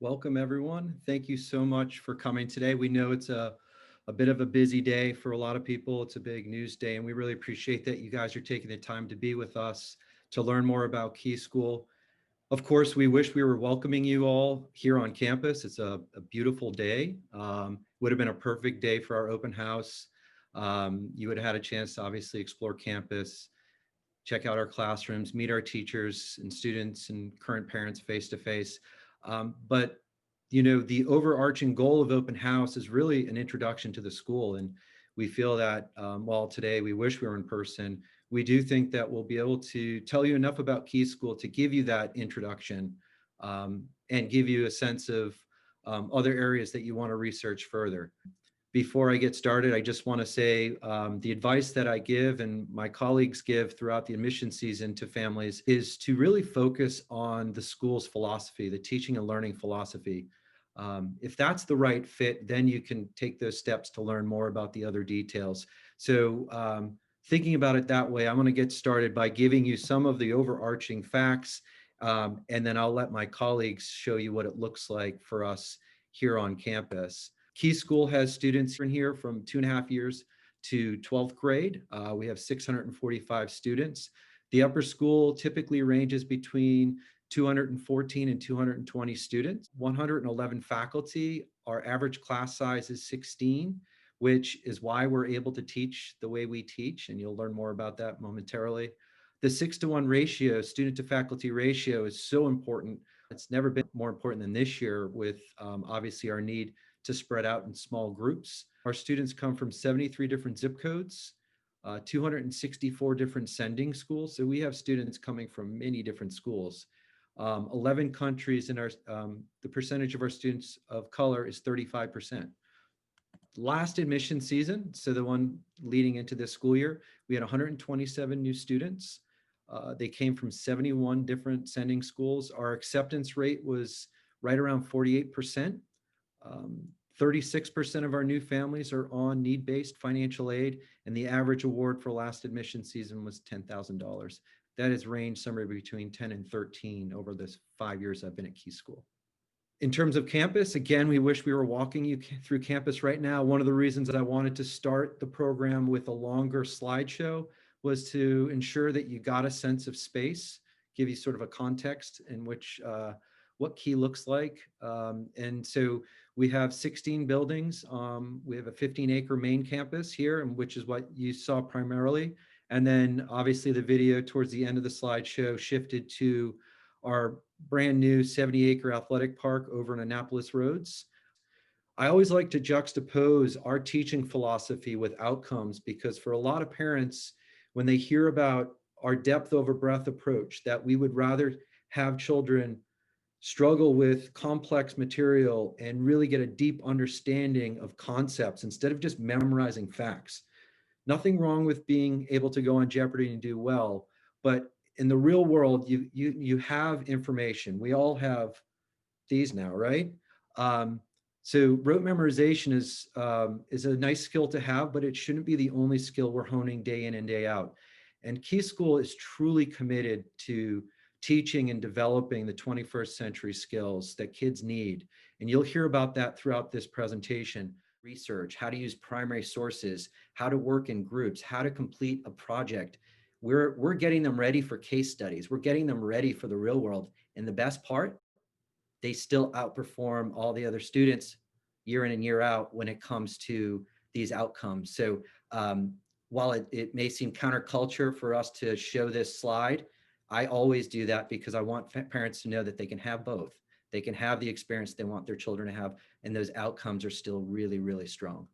Welcome, everyone. Thank you so much for coming today. We know it's a bit of a busy day for a lot of people. It's a big news day, and we really appreciate that you guys are taking the time to be with us to learn more about Key School. Of course, we wish we were welcoming you all here on campus. It's a beautiful day. Would have been a perfect day for our open house. You would have had a chance to obviously explore campus, check out our classrooms, meet our teachers and students and current parents face to face. But the overarching goal of open house is really an introduction to the school. And we feel that while today we wish we were in person, we do think that we'll be able to tell you enough about Key School to give you that introduction and give you a sense of other areas that you want to research further. Before I get started, I just want to say the advice that I give and my colleagues give throughout the admission season to families is to really focus on the school's philosophy, the teaching and learning philosophy. If that's the right fit, then you can take those steps to learn more about the other details. So thinking about it that way, I'm going to get started by giving you some of the overarching facts, and then I'll let my colleagues show you what it looks like for us here on campus. Key School has students in here from 2.5 years to 12th grade. We have 645 students. The upper school typically ranges between 214 and 220 students, 111 faculty. Our average class size is 16, which is why we're able to teach the way we teach, and you'll learn more about that momentarily. The 6-to-1 ratio, student to faculty ratio, is so important. It's never been more important than this year with obviously our need to spread out in small groups. Our students come from 73 different zip codes, 264 different sending schools. So we have students coming from many different schools. 11 countries, and the percentage of our students of color is 35%. Last admission season, so the one leading into this school year, we had 127 new students. They came from 71 different sending schools. Our acceptance rate was right around 48%. 36% of our new families are on need-based financial aid, and the average award for last admission season was $10,000. That has ranged somewhere between 10 and 13 over this 5 years I've been at Key School. In terms of campus, again, we wish we were walking you through campus right now. One of the reasons that I wanted to start the program with a longer slideshow was to ensure that you got a sense of space, give you sort of a context in which what Key looks like. And so we have 16 buildings. We have a 15-acre main campus here, which is what you saw primarily. And then obviously the video towards the end of the slideshow shifted to our brand new 70-acre athletic park over in Annapolis Roads. I always like to juxtapose our teaching philosophy with outcomes, because for a lot of parents, when they hear about our depth over breadth approach, that we would rather have children struggle with complex material and really get a deep understanding of concepts instead of just memorizing facts. Nothing wrong with being able to go on Jeopardy and do well, but in the real world, you have information. We all have these now, right? So rote memorization is a nice skill to have, but it shouldn't be the only skill we're honing day in and day out. And Key School is truly committed to teaching and developing the 21st century skills that kids need. And you'll hear about that throughout this presentation. Research, how to use primary sources, how to work in groups, how to complete a project. We're getting them ready for case studies. We're getting them ready for the real world. And the best part, they still outperform all the other students year in and year out when it comes to these outcomes. So while it may seem counterculture for us to show this slide, I always do that because I want parents to know that they can have both. They can have the experience they want their children to have, and those outcomes are still really, really strong.